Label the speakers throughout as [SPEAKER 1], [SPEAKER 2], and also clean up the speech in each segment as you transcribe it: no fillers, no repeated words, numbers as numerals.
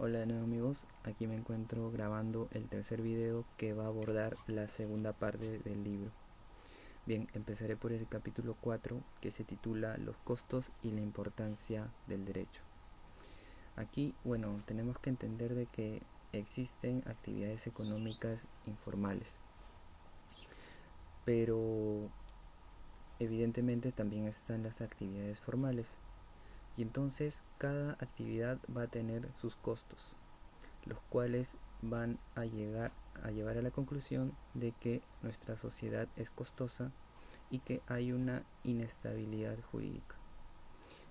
[SPEAKER 1] Hola de nuevo amigos, aquí me encuentro grabando el tercer video que va a abordar la segunda parte del libro. Bien, empezaré por el capítulo 4 que se titula Los costos y la importancia del derecho. Aquí, bueno, tenemos que entender de que existen actividades económicas informales, pero evidentemente también están las actividades formales y entonces cada actividad va a tener sus costos, los cuales van a llevar a la conclusión de que nuestra sociedad es costosa y que hay una inestabilidad jurídica.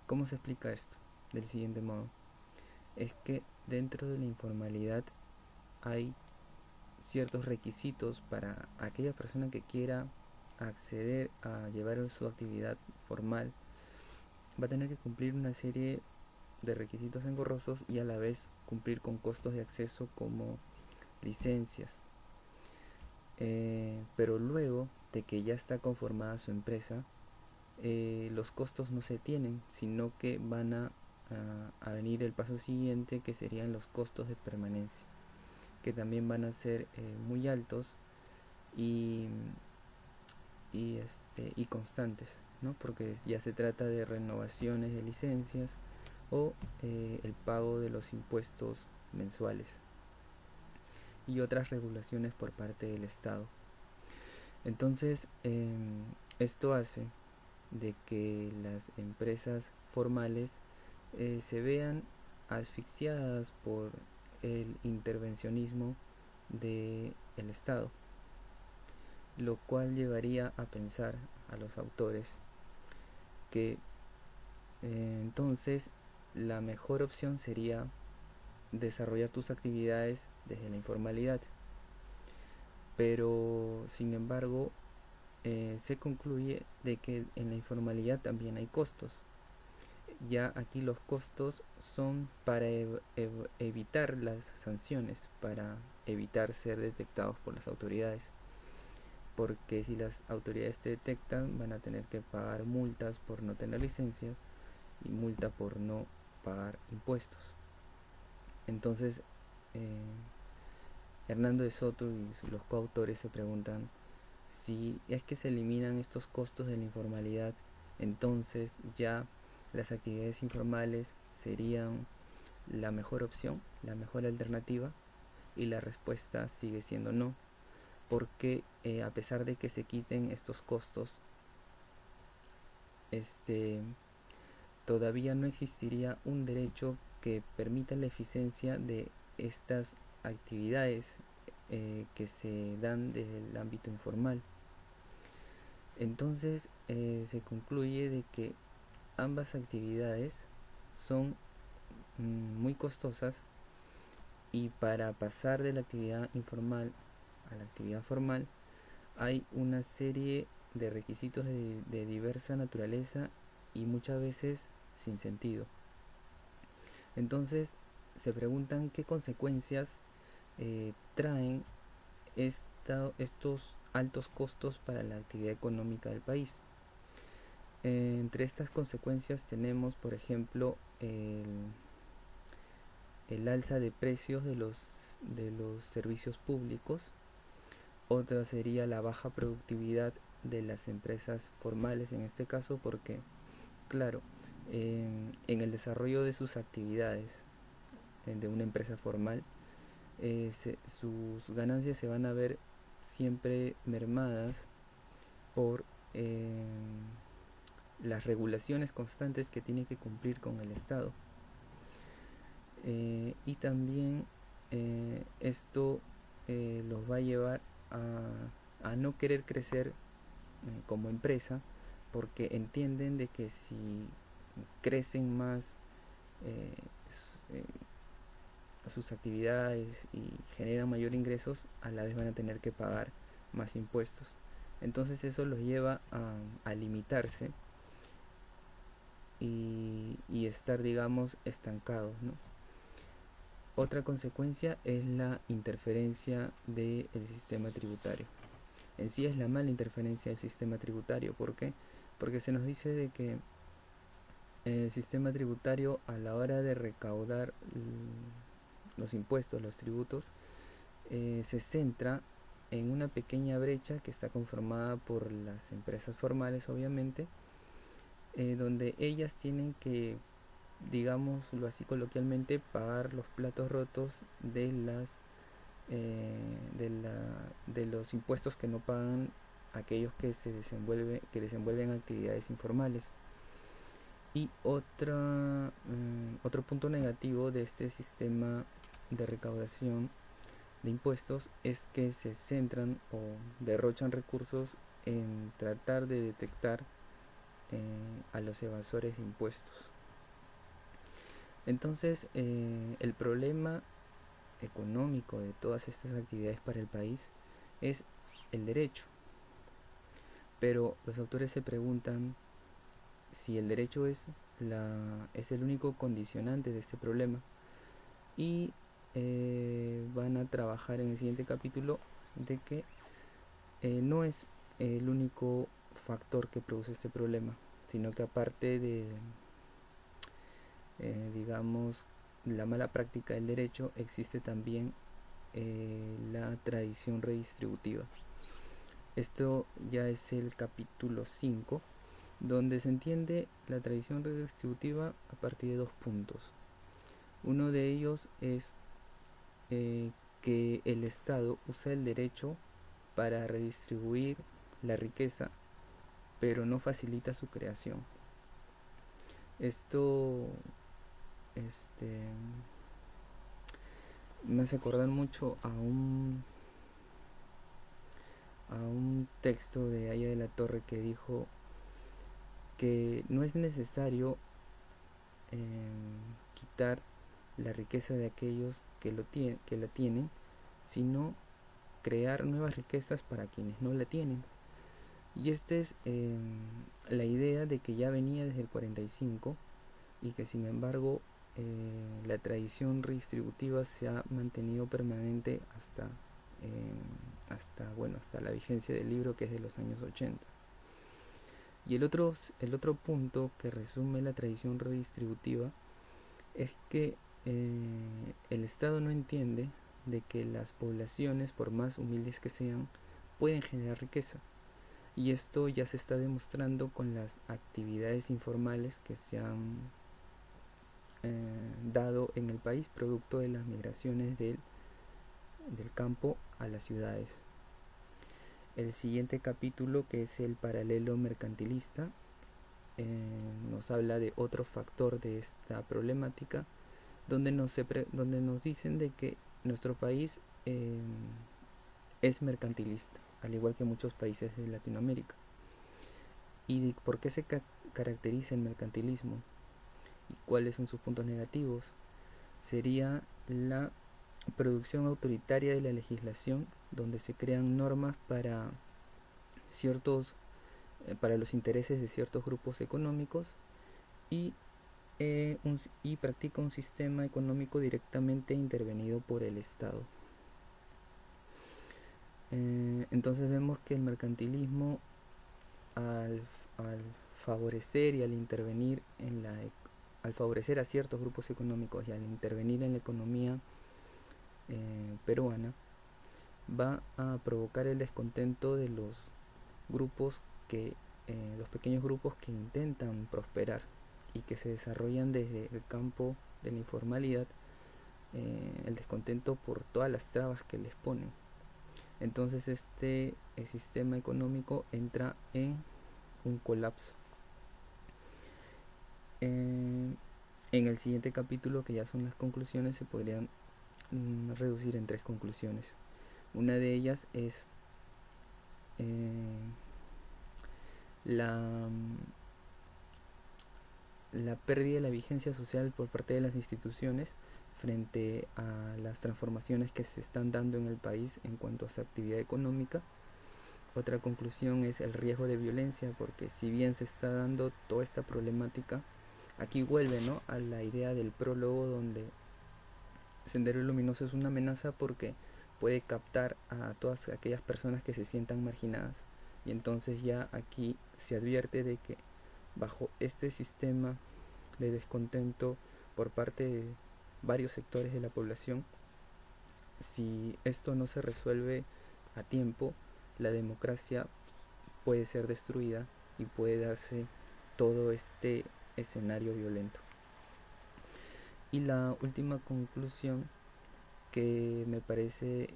[SPEAKER 1] ¿Cómo se explica esto? Del siguiente modo: es que dentro de la informalidad hay ciertos requisitos para aquella persona que quiera acceder a llevar su actividad formal. Va a tener que cumplir una serie de requisitos engorrosos y a la vez cumplir con costos de acceso como licencias. Pero luego de que ya está conformada su empresa, los costos no se tienen, sino que van a venir el paso siguiente, que serían los costos de permanencia, que también van a ser muy altos y, y constantes, ¿no? Porque ya se trata de renovaciones de licencias o el pago de los impuestos mensuales y otras regulaciones por parte del Estado. Entonces, esto hace de que las empresas formales se vean asfixiadas por el intervencionismo del Estado, lo cual llevaría a pensar a los autores que entonces la mejor opción sería desarrollar tus actividades desde la informalidad. Pero sin embargo, se concluye de que en la informalidad también hay costos. Ya aquí los costos son para evitar las sanciones, para evitar ser detectados por las autoridades. Porque si las autoridades te detectan, van a tener que pagar multas por no tener licencia y multa por no pagar impuestos. Entonces, eh, Hernando de Soto y los coautores se preguntan: si es que se eliminan estos costos de la informalidad, entonces ya las actividades informales serían la mejor opción, la mejor alternativa. Y la respuesta sigue siendo no, porque a pesar de que se quiten estos costos, este, todavía no existiría un derecho que permita la eficiencia de estas actividades que se dan desde el ámbito informal. Entonces se concluye de que ambas actividades son muy costosas, y para pasar de la actividad informal a la actividad formal hay una serie de requisitos de diversa naturaleza y muchas veces sin sentido. Entonces se preguntan qué consecuencias traen estos altos costos para la actividad económica del país. Entre estas consecuencias tenemos, por ejemplo, el alza de precios de los servicios públicos. Otra sería la baja productividad de las empresas formales en este caso, porque claro, en el desarrollo de sus actividades de una empresa formal, sus ganancias se van a ver siempre mermadas por las regulaciones constantes que tiene que cumplir con el Estado. Y también esto los va a llevar a no querer crecer como empresa, porque entienden de que si crecen más eh, eh, sus actividades y generan mayor ingresos, a la vez van a tener que pagar más impuestos. Entonces eso los lleva a limitarse y estar, digamos, estancados, ¿no? Otra consecuencia es la interferencia del sistema tributario. En sí es la mala interferencia del sistema tributario. ¿Por qué? Porque se nos dice de que el sistema tributario, a la hora de recaudar los impuestos, los tributos, se centra en una pequeña brecha que está conformada por las empresas formales, obviamente, donde ellas tienen que, digámoslo así coloquialmente, pagar los platos rotos de de los impuestos que no pagan aquellos que que desenvuelven actividades informales. Y otro punto negativo de este sistema de recaudación de impuestos es que se centran o derrochan recursos en tratar de detectar a los evasores de impuestos. Entonces, el problema económico de todas estas actividades para el país es el derecho. Pero los autores se preguntan si el derecho es el único condicionante de este problema, y van a trabajar en el siguiente capítulo de que no es el único factor que produce este problema, sino que aparte de, digamos, la mala práctica del derecho, existe también la tradición redistributiva. Esto ya es el capítulo 5, donde se entiende la tradición redistributiva a partir de 2 puntos. Uno de ellos es que el Estado usa el derecho para redistribuir la riqueza, pero no facilita su creación. Esto me hace acordar mucho a un texto de Aya de la Torre que dijo que no es necesario quitar la riqueza de aquellos que la tienen, sino crear nuevas riquezas para quienes no la tienen. Y esta es la idea de que ya venía desde el 45 y que sin embargo la tradición redistributiva se ha mantenido permanente hasta la vigencia del libro, que es de los años 80. Y el otro punto que resume la tradición redistributiva es que el Estado no entiende de que las poblaciones, por más humildes que sean, pueden generar riqueza. Y esto ya se está demostrando con las actividades informales que se han dado en el país, producto de las migraciones del campo a las ciudades. El siguiente capítulo, que es el paralelo mercantilista, nos habla de otro factor de esta problemática, donde nos dicen de que nuestro país es mercantilista, al igual que muchos países de Latinoamérica. ¿Y por qué se caracteriza el mercantilismo? ¿Y cuáles son sus puntos negativos? Sería la producción autoritaria de la legislación, donde se crean normas para los intereses de ciertos grupos económicos, y practica un sistema económico directamente intervenido por el Estado. Entonces vemos que el mercantilismo, al favorecer y al intervenir al favorecer a ciertos grupos económicos y al intervenir en la economía peruana, va a provocar el descontento de los pequeños grupos que intentan prosperar y que se desarrollan desde el campo de la informalidad, el descontento por todas las trabas que les ponen. Entonces el sistema económico entra en un colapso. En el siguiente capítulo, que ya son las conclusiones, se podrían reducir en 3 conclusiones. Una de ellas es la pérdida de la vigencia social por parte de las instituciones frente a las transformaciones que se están dando en el país en cuanto a su actividad económica. Otra conclusión es el riesgo de violencia, porque si bien se está dando toda esta problemática, aquí vuelve, ¿no?, a la idea del prólogo, donde Sendero Luminoso es una amenaza porque puede captar a todas aquellas personas que se sientan marginadas. Y entonces ya aquí se advierte de que bajo este sistema de descontento por parte varios sectores de la población. Si esto no se resuelve a tiempo, la democracia puede ser destruida y puede darse todo este escenario violento. Y la última conclusión que me parece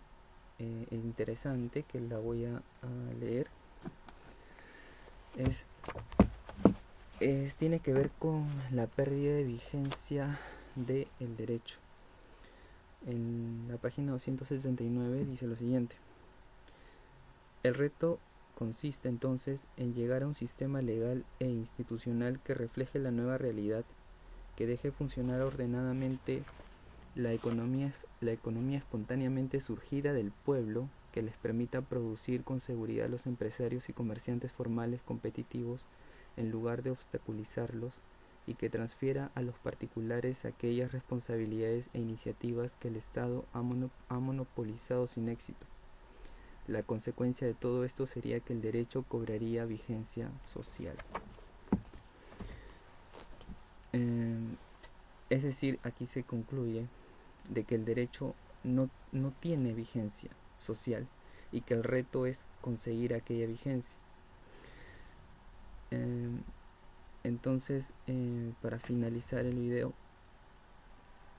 [SPEAKER 1] interesante, que la voy a leer, tiene que ver con la pérdida de vigencia del derecho. En la página 279 dice lo siguiente: el reto consiste entonces en llegar a un sistema legal e institucional que refleje la nueva realidad, que deje funcionar ordenadamente la economía espontáneamente surgida del pueblo, que les permita producir con seguridad a los empresarios y comerciantes formales competitivos en lugar de obstaculizarlos, y que transfiera a los particulares aquellas responsabilidades e iniciativas que el Estado ha monopolizado sin éxito. La consecuencia de todo esto sería que el derecho cobraría vigencia social. Es decir, aquí se concluye de que el derecho no tiene vigencia social y que el reto es conseguir aquella vigencia. Entonces, para finalizar el video,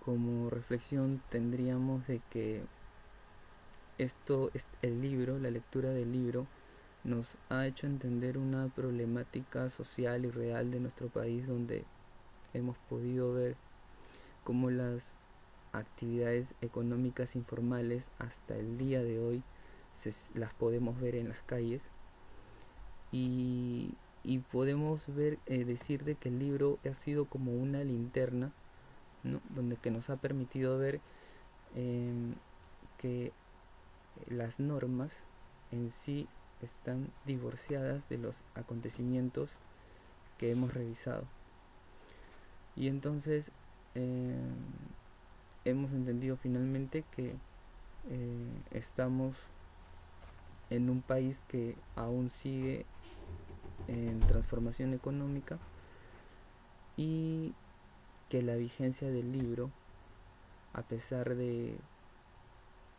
[SPEAKER 1] como reflexión tendríamos de que esto es el libro, la lectura del libro nos ha hecho entender una problemática social y real de nuestro país, donde hemos podido ver cómo las actividades económicas informales hasta el día de hoy las podemos ver en las calles, y podemos ver, decir de que el libro ha sido como una linterna, ¿no? Donde que nos ha permitido ver que las normas en sí están divorciadas de los acontecimientos que hemos revisado. Y entonces hemos entendido finalmente que estamos en un país que aún sigue en transformación económica, y que la vigencia del libro, a pesar de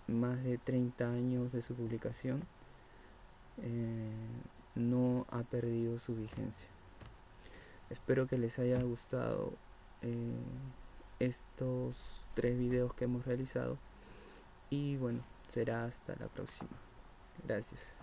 [SPEAKER 1] más de 30 años de su publicación, no ha perdido su vigencia. Espero que les haya gustado estos 3 videos que hemos realizado, y bueno, será hasta la próxima. Gracias.